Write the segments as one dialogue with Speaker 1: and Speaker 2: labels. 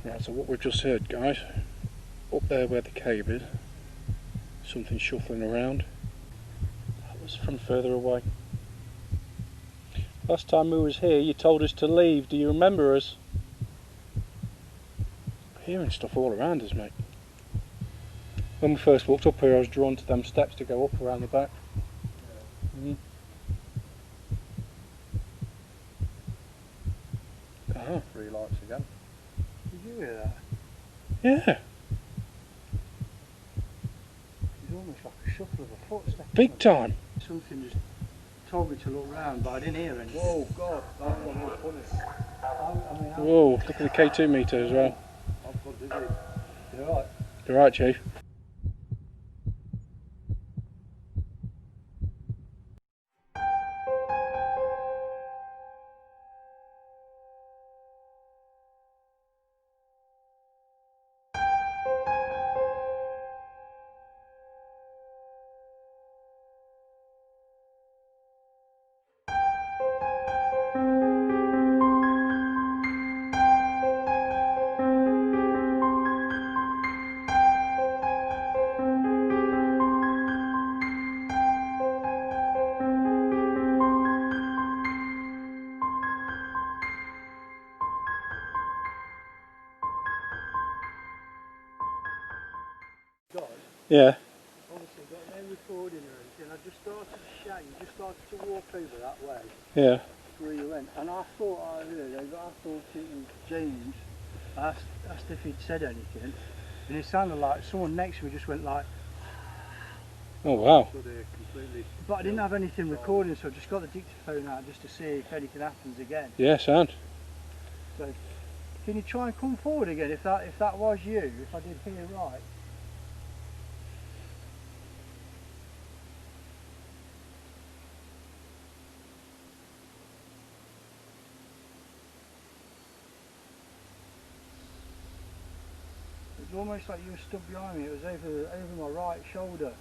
Speaker 1: Right, so what we've just heard, guys, up there where the cave is, something shuffling around. That was from further away. Last time we was here, you told us to leave. Do you remember us? Hearing stuff all around us, mate. When we first walked up here, I was drawn to them steps to go up around the back. Oh.
Speaker 2: 3 lights again.
Speaker 3: Did you hear that?
Speaker 1: Yeah.
Speaker 3: It's almost like a shuffle of a footstep.
Speaker 1: Big time.
Speaker 3: Something just told me to look round, but I didn't hear anything.
Speaker 2: Whoa, God, that one was funny.
Speaker 1: Whoa, look at the K2 meter as well.
Speaker 2: I've got dizzy. You alright?
Speaker 1: You're right, Chief. Yeah.
Speaker 3: Obviously got no recording or anything. I just started to shout, you just started to walk over that way.
Speaker 1: Yeah.
Speaker 3: Where you went. And I thought I heard it, but I thought it was James. I asked if he'd said anything. And it sounded like someone next to me just went like...
Speaker 1: Oh wow.
Speaker 3: But I didn't have anything recording, so I just got the dictaphone out just to see if anything happens again.
Speaker 1: Yeah, sound.
Speaker 3: So, can you try and come forward again if that was you, if I did hear right? It was almost like you were stuck behind me. It was over my right shoulder.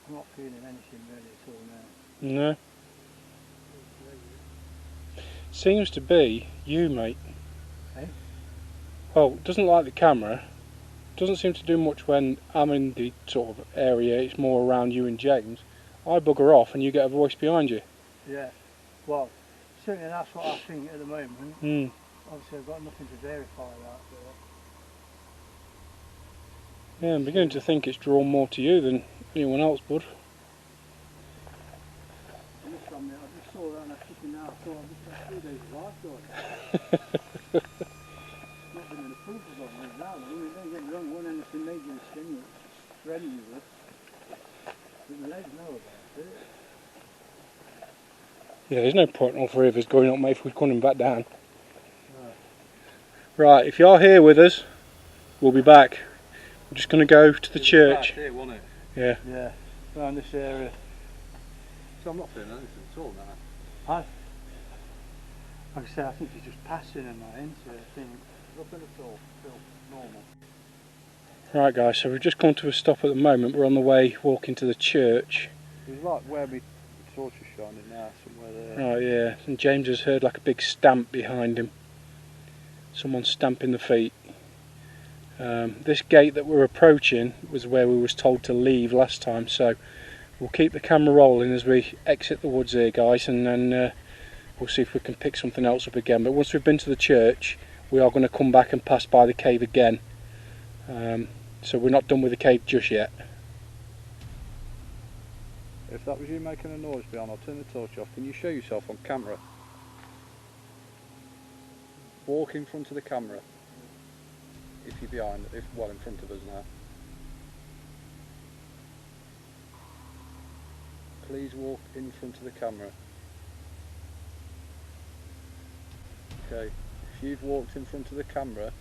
Speaker 3: I'm not feeling anything really at all now.
Speaker 1: No. Seems to be you, mate.
Speaker 3: Eh?
Speaker 1: Well, doesn't like the camera. Doesn't seem to do much when I'm in the sort of area. It's more around you and James. I bugger off and you get a voice behind you.
Speaker 3: Yeah. Well, certainly that's what I think at the moment.
Speaker 1: Mm.
Speaker 3: Obviously I've got nothing to verify that. But
Speaker 1: Yeah, I'm beginning to think it's drawn more to you than anyone else, bud.
Speaker 3: I just saw that and I took it now. I thought I'd just 2 days of life, not been in the proof of it like that. Don't get me wrong, wasn't anything major extenuous, strenuous. But the legs know about it.
Speaker 1: Yeah, there's no point in all 3 of us going up, mate, if we're coming back down. Right, if you're here with us, we'll be back. We're just going to go to the church.
Speaker 2: Here, wasn't it?
Speaker 1: Yeah.
Speaker 3: Yeah, around this area.
Speaker 2: So I'm not feeling anything at all now.
Speaker 3: Like I say, I think he's just passing and that, isn't it? I think.
Speaker 2: Nothing at all. Feel normal.
Speaker 1: Right guys, so we've just come to a stop at the moment. We're on the way walking to the church.
Speaker 2: It's like where my torch is shining now, somewhere there.
Speaker 1: Oh yeah, and James has heard like a big stamp behind him. Someone stamping the feet. This gate that we're approaching was where we was told to leave last time, so we'll keep the camera rolling as we exit the woods here, guys, and then we'll see if we can pick something else up again. But once we've been to the church, we are going to come back and pass by the cave again. So we're not done with the cave just yet.
Speaker 2: If that was you making a noise behind, I'll turn the torch off. Can you show yourself on camera? Walk in front of the camera. If you're behind, well, in front of us now. Please walk in front of the camera. Okay, if you've walked in front of the camera,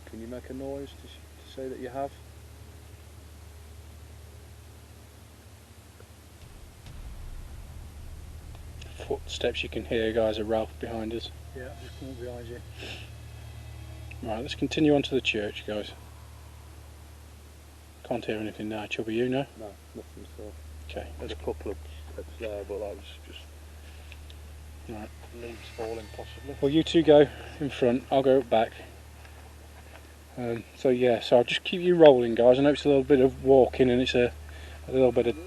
Speaker 2: can you make a noise to say that you have?
Speaker 1: Footsteps you can hear, guys, are Ralph behind us.
Speaker 3: Yeah, just come up behind you.
Speaker 1: Right, let's continue on to the church, guys. Can't hear anything now, Chubby, you know?
Speaker 2: No, nothing at all.
Speaker 1: Okay.
Speaker 2: There's a couple of bits there, but that was just
Speaker 1: Right.
Speaker 2: leaves falling possibly.
Speaker 1: Well, you two go in front, I'll go back. So yeah, so I'll just keep you rolling, guys. I know it's a little bit of walking and it's a little bit of...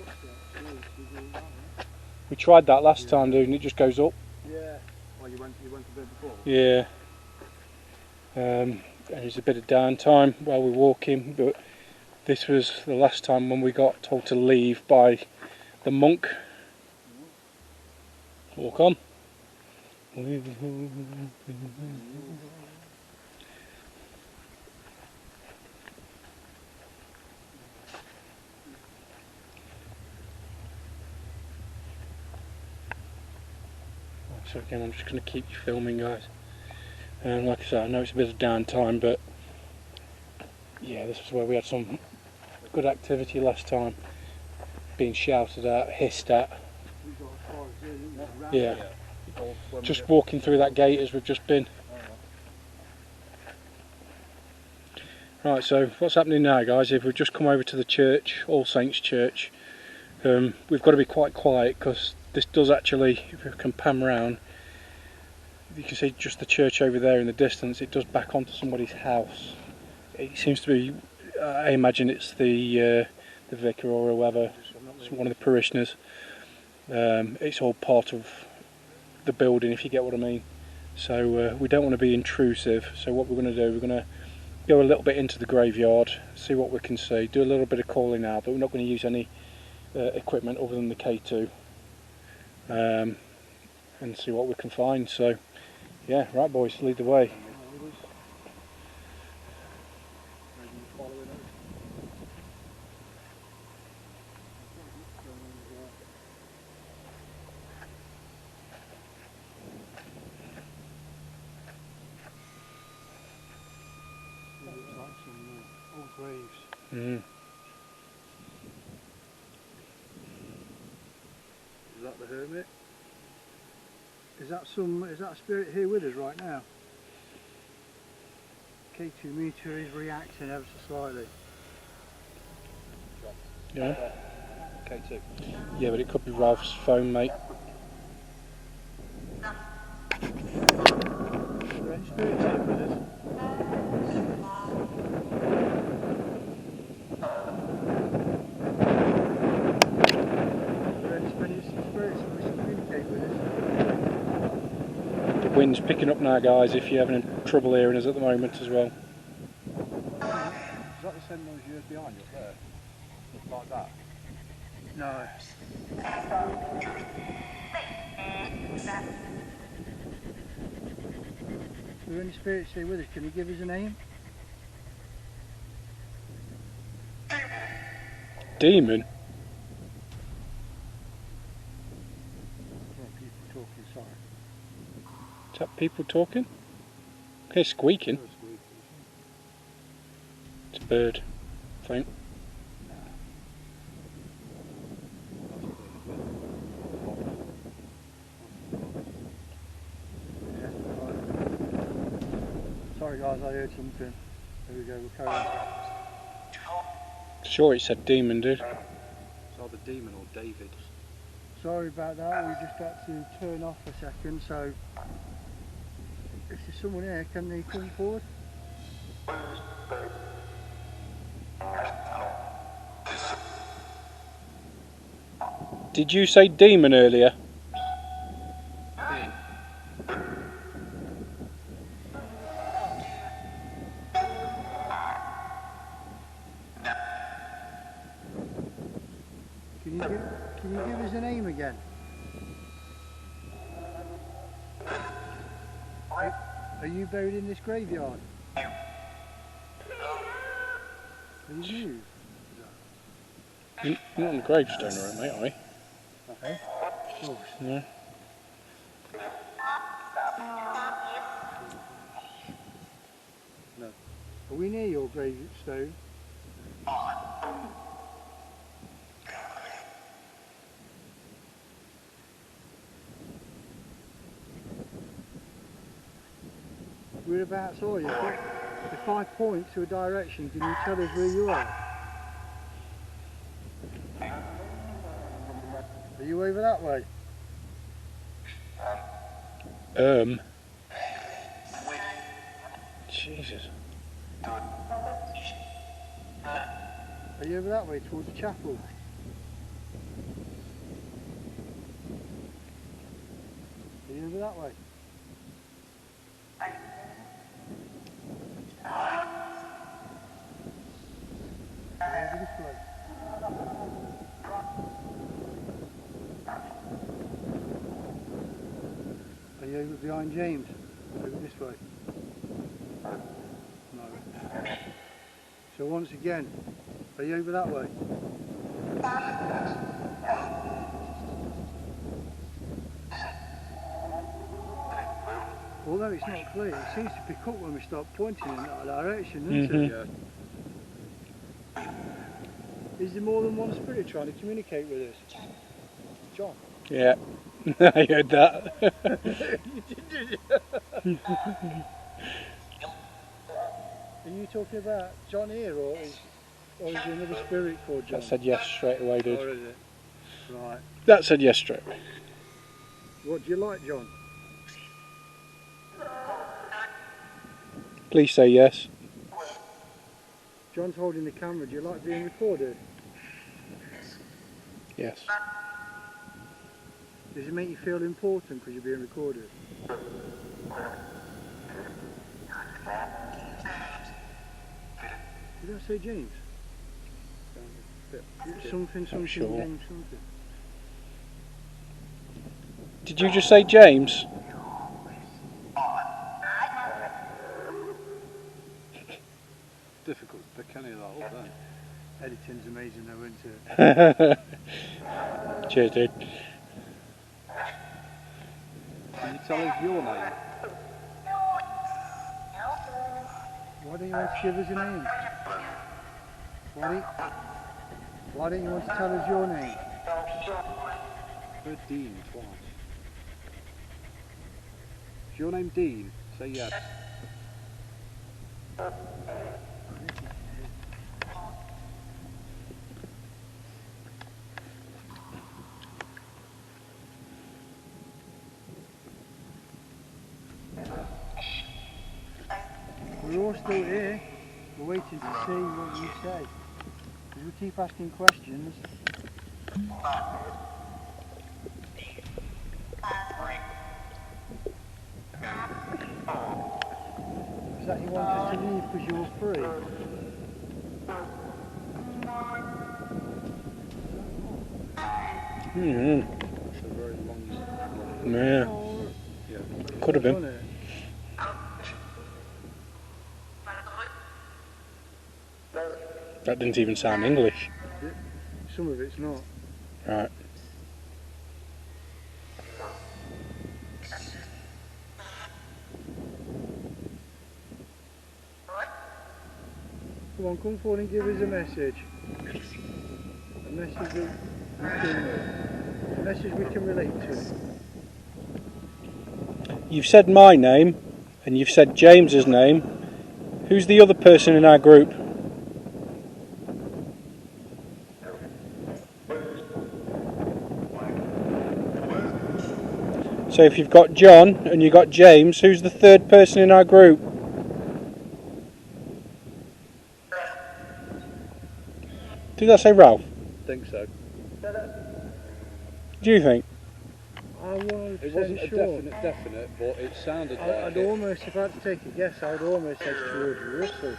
Speaker 1: We tried that last time, dude, and it just goes up.
Speaker 2: Yeah. Well, you went a bit before.
Speaker 1: Yeah. And there's a bit of downtime while we're walking, but this was the last time when we got told to leave by the monk. Walk on. So again, I'm just going to keep you filming, guys. And like I said, I know it's a bit of downtime, but yeah, this is where we had some good activity last time. Being shouted at, hissed at. Yeah. Just walking through that gate as we've just been. Right, so what's happening now, guys? If we've just come over to the church, All Saints Church, we've got to be quite quiet because this does actually, if we can pan round, you can see just the church over there in the distance. It does back onto somebody's house. It seems to be, I imagine it's the vicar or whoever, it's one of the parishioners. It's all part of the building, if you get what I mean. So we don't want to be intrusive. So what we're going to do, we're going to go a little bit into the graveyard, see what we can see, do a little bit of calling out, but we're not going to use any equipment other than the K2, and see what we can find. So yeah, right boys, lead the way.
Speaker 3: Old graves.
Speaker 1: Mm.
Speaker 2: Is that the hermit?
Speaker 3: Is that a spirit here with us right now? K2 meter is reacting ever so slightly.
Speaker 1: Yeah.
Speaker 2: K2.
Speaker 1: Yeah, but it could be Ralph's phone, mate.
Speaker 3: Is there any spirits here with us? Is there any spirits that wish to communicate with us?
Speaker 1: The wind's picking up now, guys, if you're having trouble hearing us at the moment as well.
Speaker 2: Is that the same noise you heard behind you up there? Like that?
Speaker 3: No. Are there any spirits here with us? Can you give us a name?
Speaker 1: Demon?
Speaker 3: Oh, people talking, sorry.
Speaker 1: Is that people talking? Okay, squeaking. It's a bird, I think.
Speaker 3: Yeah, right. Sorry guys, I heard something. There we go, we'll carry on.
Speaker 1: Sure, it said demon, dude.
Speaker 2: It's either Demon or David.
Speaker 3: Sorry about that, we just had to turn off a second, so if there's someone here, can they come forward?
Speaker 1: Did you say demon earlier?
Speaker 3: Can you give us a name again? Are you buried in this graveyard? Are you?
Speaker 1: You're not on the gravestone, right, mate, are we?
Speaker 3: Okay. Oh,
Speaker 1: Yeah.
Speaker 3: no. Are we near your gravestone? Whereabouts are you? If I point to a direction, can you tell us where you are? you over that way?
Speaker 1: Jesus.
Speaker 3: Are you over that way towards the chapel? Are you over that way? Are you over this way? Are you over behind James? Over this way? No. So once again, are you over that way? Although it's not clear, it seems to pick up when we start pointing in that direction, doesn't it?
Speaker 2: Yeah.
Speaker 3: Is there more than one spirit trying to communicate with us? John?
Speaker 1: Yeah. I heard that.
Speaker 3: You did you? Are you talking about John here, or is there another spirit called John?
Speaker 1: That said yes straight away, dude.
Speaker 3: Or is it? Right.
Speaker 1: That said yes straight away.
Speaker 3: What do you like, John?
Speaker 1: Please say yes.
Speaker 3: John's holding the camera. Do you like being recorded?
Speaker 1: Yes.
Speaker 3: Does it make you feel important because you're being recorded? Did I say James? Something,
Speaker 1: sure.
Speaker 3: James, something.
Speaker 1: Did you just say James?
Speaker 2: Difficult to pick any of that up then.
Speaker 3: Editing's amazing though, isn't it?
Speaker 1: Cheers, dude.
Speaker 2: Can you tell us your name?
Speaker 3: Why don't you want to give us a name? Why don't you want to tell us your name?
Speaker 2: Heard Dean twice. Is your name Dean? Say yes.
Speaker 3: We're all still here. We're waiting to see what you say. Because we keep asking questions. Is that you want us to leave because you're free?
Speaker 2: It's a very long.
Speaker 1: Yeah.
Speaker 2: Yeah.
Speaker 1: Could have been.
Speaker 3: Done it?
Speaker 1: That didn't even sound English.
Speaker 3: Some of it's not.
Speaker 1: Right.
Speaker 3: Come on, come forward and give us a message. A message we can relate to.
Speaker 1: You've said my name, and you've said James's name. Who's the other person in our group? So if you've got John and you've got James, who's the third person in our group? Did I say Ralph?
Speaker 2: I think so.
Speaker 1: Do you think?
Speaker 2: It wasn't a definite, but it sounded like
Speaker 3: I'd
Speaker 2: it.
Speaker 3: almost, if I had to take a guess, I would almost edge towards Russell.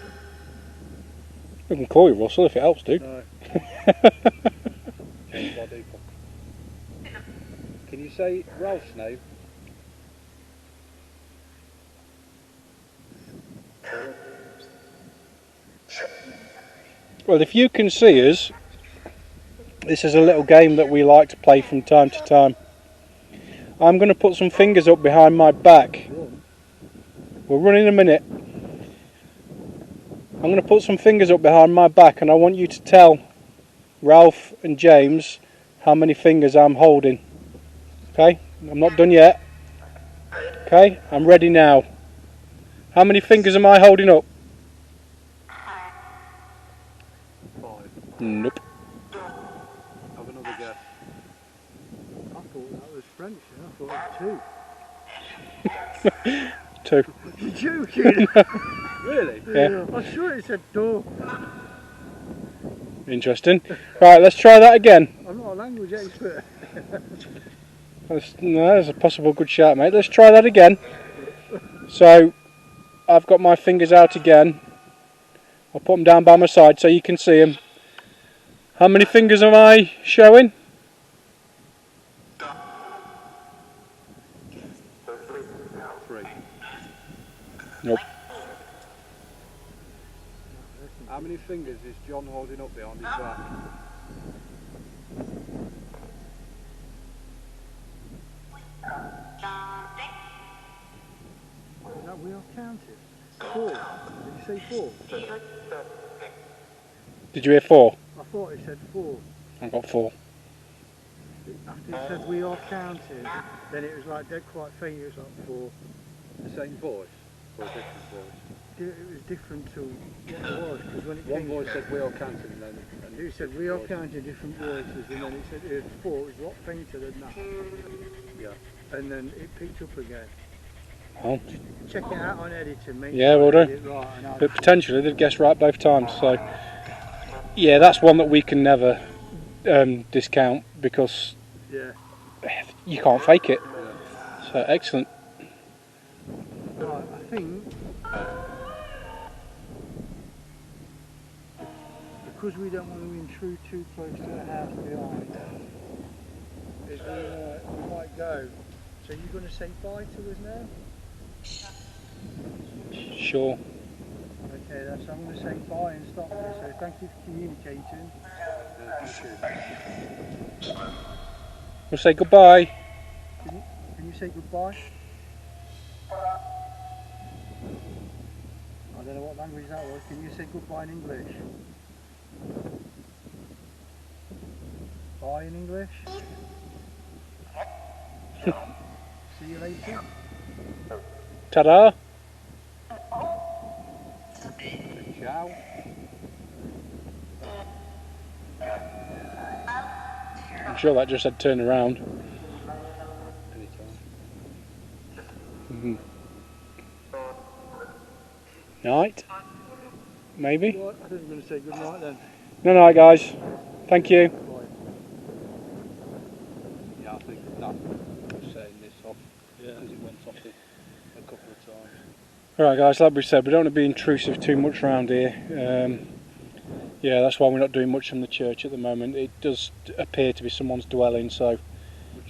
Speaker 1: We can call you Russell if it helps, dude.
Speaker 3: No.
Speaker 2: Change by default. Can you say Ralph's name?
Speaker 1: Well, if you can see us, this is a little game that we like to play from time to time. I'm going to put some fingers up behind my back. We'll run in a minute. I'm going to put some fingers up behind my back and I want you to tell Ralph and James how many fingers I'm holding. Okay? I'm not done yet. Okay? I'm ready now. How many fingers am I holding up?
Speaker 2: 5.
Speaker 1: Nope.
Speaker 2: Have another guess.
Speaker 3: French, and I thought it was
Speaker 1: 2.
Speaker 3: two. You're joking?
Speaker 2: Really?
Speaker 1: Yeah.
Speaker 3: I'm sure it said door.
Speaker 1: Interesting. Right, let's try that again.
Speaker 3: I'm not a language expert.
Speaker 1: That's a possible good shot, mate. Let's try that again. So, I've got my fingers out again. I'll put them down by my side so you can see them. How many fingers am I showing?
Speaker 2: 3.
Speaker 1: Nope.
Speaker 2: How many fingers is John holding up behind his back?
Speaker 3: Is that wheel counted? 4. Did you say 4?
Speaker 1: Did you hear 4?
Speaker 3: I thought it said 4.
Speaker 1: I've got 4.
Speaker 3: After it said we are counted, then it was like dead quite faint, it was like 4.
Speaker 2: The same voice or a different voice?
Speaker 3: It was different to what it was, because when it
Speaker 2: One
Speaker 3: came
Speaker 2: voice said we are counting and then...
Speaker 3: it said we are counting different voices, and then it said it was 4, it was a lot fainter than that.
Speaker 2: Yeah.
Speaker 3: And then it picked up again.
Speaker 1: Oh.
Speaker 3: Check it out on editing, mate.
Speaker 1: Yeah, we'll do.
Speaker 3: Right, and
Speaker 1: But potentially they've guessed right both times. So, yeah, that's one that we can never discount because
Speaker 3: yeah.
Speaker 1: you can't fake it. So, excellent.
Speaker 3: Right, I think because we don't want to intrude too close to the house behind, is we might go. So you're going to say bye to us now?
Speaker 1: Sure.
Speaker 3: Okay, that's I'm going to say bye and stop this. So thank you for communicating.
Speaker 1: We'll say goodbye.
Speaker 3: Can you say goodbye? I don't know what language that was. Can you say goodbye in English? Bye in English? See you later.
Speaker 1: Ta-da.
Speaker 2: Ciao.
Speaker 1: I'm sure that just said turn around.
Speaker 2: Anytime.
Speaker 1: Night. Maybe.
Speaker 3: Right, I think I'm going to say good night then.
Speaker 1: No night, guys. Thank you.
Speaker 2: Yeah, I think that was setting this off as it went off it a couple of times.
Speaker 1: Alright guys, like we said, we don't want to be intrusive too much around here. Yeah, that's why we're not doing much from the church at the moment. It does appear to be someone's dwelling, so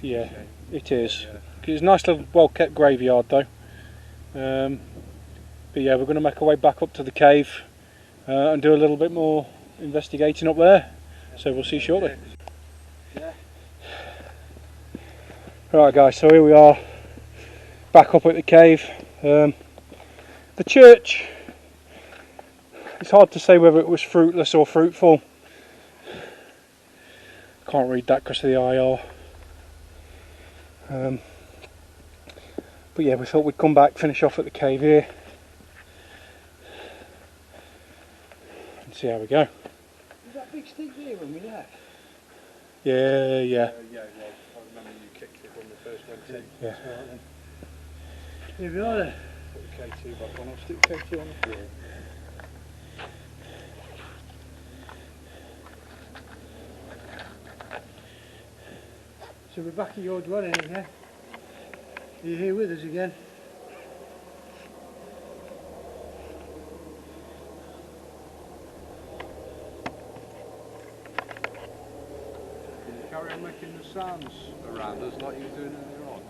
Speaker 1: yeah, it is.
Speaker 2: Yeah.
Speaker 1: It's a nice little well kept graveyard though. But yeah, we're going to make our way back up to the cave and do a little bit more investigating up there. So we'll see you shortly.
Speaker 2: Yeah.
Speaker 1: Right guys, so here we are back up at the cave. The church, it's hard to say whether it was fruitless or fruitful. Can't read that because of the IR. But yeah, we thought we'd come back, finish off at the cave here and see how we go.
Speaker 3: Was that big stick there when we left?
Speaker 1: Yeah.
Speaker 2: Yeah, well, I remember you kicked it when we first went in.
Speaker 1: Yeah.
Speaker 3: Here we are then.
Speaker 2: Put the K2 back on. I'll stick the K2 on the floor.
Speaker 3: So we're back at your dwelling again. Are you here with us again?
Speaker 2: Can you carry on making the sounds around us like you were doing earlier on?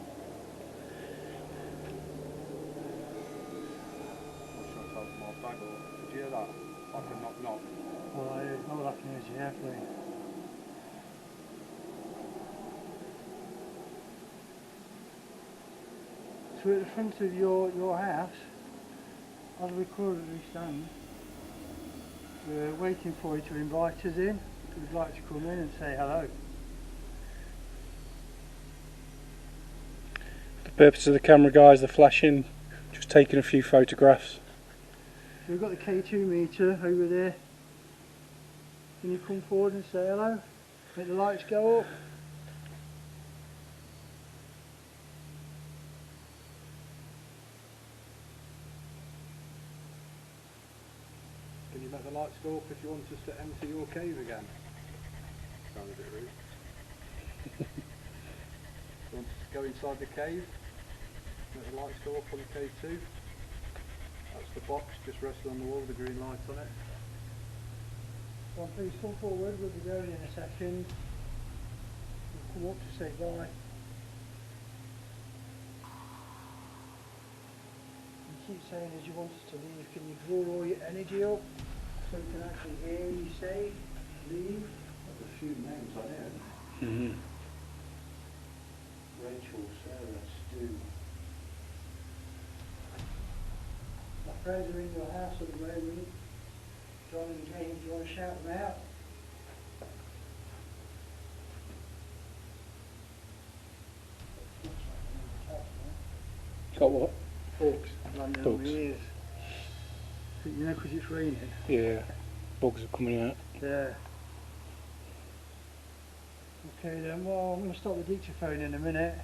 Speaker 2: I'm not sure if I opened my bag or... Did you hear that? Like a knock knock.
Speaker 3: Well, it's not like an airplane. So at the front of your house, as we currently stand, we're waiting for you to invite us in. We'd like to come in and say hello.
Speaker 1: For the purpose of the camera guys, the flashing, just taking a few photographs.
Speaker 3: So we've got the K2 meter over there. Can you come forward and say hello? Make the lights go up.
Speaker 2: Can you make the lights go up if you want us to empty your cave again? Sounds a bit rude. You want us to go inside the cave? Make the lights go up on the cave too? That's the box just resting on the wall with the green light on it.
Speaker 3: Well, please come forward, we'll be going in a second. We'll come up to say bye. You keep saying as you want us to leave, can you draw all your energy up so we can actually hear you say leave?
Speaker 2: There's a few names on here.
Speaker 1: Mm-hmm.
Speaker 3: Rachel, Sarah, Stu. My friends are in your house at the moment. John and James, you want to shout them out?
Speaker 1: Got what?
Speaker 3: Bugs landing on
Speaker 1: Bugs.
Speaker 3: my ears. You know, because it's raining.
Speaker 1: Yeah, bugs are coming out.
Speaker 3: Yeah. Okay then, well I'm going to stop the dictaphone in a minute.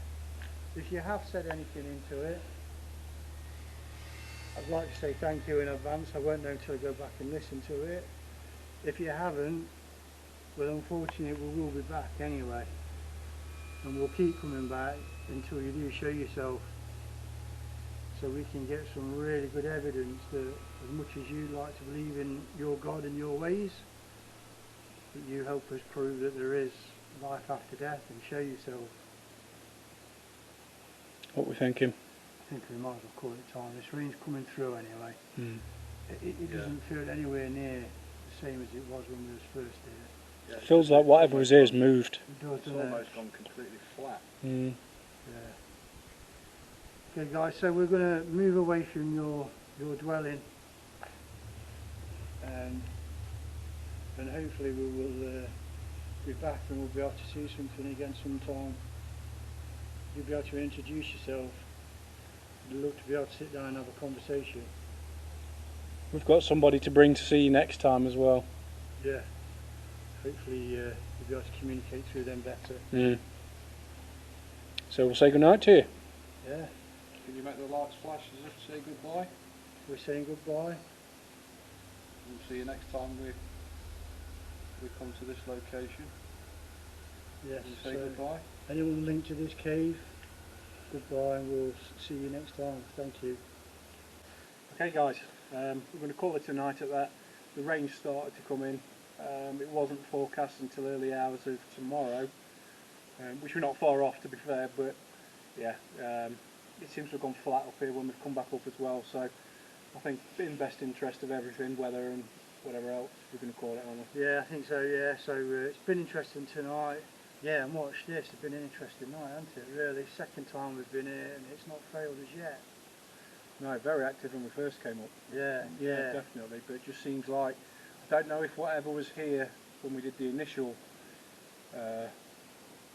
Speaker 3: If you have said anything into it, I'd like to say thank you in advance. I won't know until I go back and listen to it. If you haven't, well unfortunately we will be back anyway. And we'll keep coming back until you do show yourself. So we can get some really good evidence that as much as you like to believe in your God and your ways, that you help us prove that there is life after death and show yourself.
Speaker 1: What we thinking?
Speaker 3: I think we might as well call it time. This rain's coming through anyway.
Speaker 1: Mm.
Speaker 3: It doesn't feel anywhere near the same as it was when we was first here.
Speaker 2: Yeah,
Speaker 1: It feels like whatever was here has moved.
Speaker 3: It does,
Speaker 2: It's
Speaker 3: doesn't it?
Speaker 2: almost gone completely flat.
Speaker 1: Mm.
Speaker 3: Yeah. Okay guys, so we're going to move away from your dwelling and hopefully we will be back and we'll be able to see something again sometime. You'll be able to introduce yourself. I'd love to be able to sit down and have a conversation.
Speaker 1: We've got somebody to bring to see you next time as well.
Speaker 3: Yeah. Hopefully you'll be able to communicate through them better.
Speaker 1: Mm. So we'll say goodnight to you.
Speaker 3: Yeah.
Speaker 2: Can you make the lights flash as if to say goodbye?
Speaker 3: We're saying goodbye.
Speaker 2: We'll see you next time we come to this location.
Speaker 3: Yes.
Speaker 2: We'll say
Speaker 3: So
Speaker 2: goodbye.
Speaker 3: anyone linked to this cave, goodbye and we'll see you next time. Thank you. Okay guys, we're going to call it a night at that. The rain started to come in. It wasn't forecast until early hours of tomorrow, which we're not far off to be fair, but yeah, it seems to have gone flat up here when we've come back up as well, so I think in best interest of everything, weather and whatever else we're going to call it, aren't we? Yeah, I think so, yeah. So it's been interesting tonight. Yeah, and watch this, it's been an interesting night, hasn't it, really? Second time we've been here and it's not failed us yet.
Speaker 1: No, very active when we first came up.
Speaker 3: Yeah,
Speaker 1: Yeah, definitely, but it just seems like, I don't know if whatever was here when we did the initial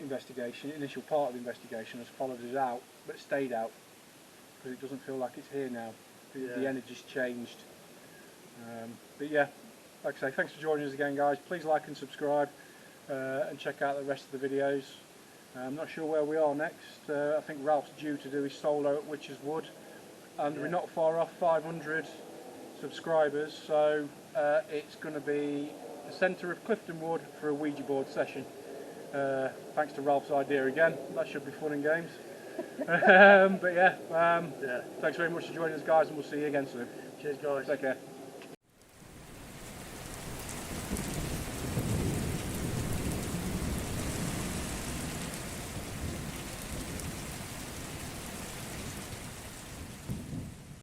Speaker 1: investigation, initial part of the investigation has followed us out, but stayed out, because it doesn't feel like it's here now. The energy's changed. But yeah, like I say, thanks for joining us again guys. Please like and subscribe and check out the rest of the videos. I'm not sure where we are next. I think Ralph's due to do his solo at Witch's Wood, and we're not far off 500 subscribers, so it's going to be the centre of Clifton Wood for a Ouija board session. Thanks to Ralph's idea again. That should be fun and games. But yeah, thanks very much for joining us guys, and we'll see you again soon. Cheers guys. Take care.